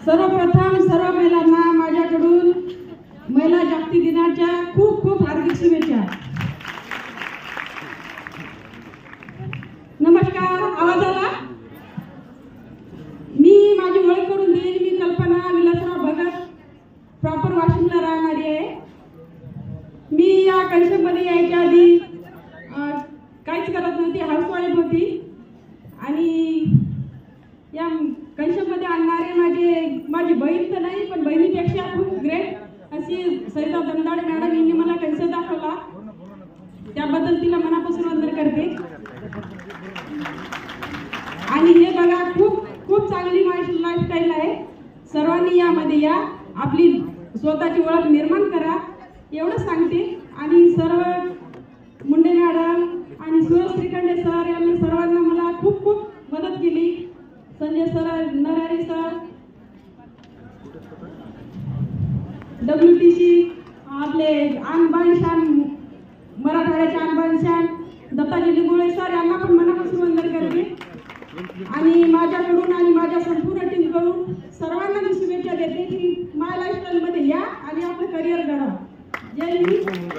सर्वप्रथम सर्व महिलांना माझ्याकडून महिला जागतिक दिनाच्या खूप खूप हार्दिक शुभेच्छा। नमस्कार, आवाज आला? मी माझी ओळख करून देईन। मी कल्पना विलासराव भगत, प्रॉपर वाशिमला राहणारी आहे। मी या कन्सेप्टमध्ये यायच्या आधी काहीच करत नव्हती, हाऊसवाईफ होती आणि या कन्सेप्टमध्ये आणणारे माझी बहीण तर नाही, पण बहिणीपेक्षा खूप ग्रेट अशी सरिता दंदाडे मॅडम यांनी मला कन्सेप्ट दाखवला, त्याबद्दल तिला मनापासून वंदन करते। आणि हे बघा, खूप खूप चांगली माझी लाईफस्टाईल आहे। सर्वांनी यामध्ये या, आपली स्वतःची ओळख निर्माण करा एवढं सांगते। आणि सर्व मुंडे मॅडम आणि सुरेश श्रीखंडे सर यांनी सर्वांना मला खूप खूप मदत केली। Sanjay sir, Narhari sir, WTC आपले आणबाण शान, मराठवाड्याचे आणबाण शान दत्ताजी लिंबोळे सर यांना पण मनापासून वंदन करते। आणि माझ्याकडून आणि माझ्या संपूर्ण टीमकडून सर्वांना मी शुभेच्छा देते की माय लाईफस्टाईल मध्ये या आणि आपलं करिअर घडवा। जय हिंद।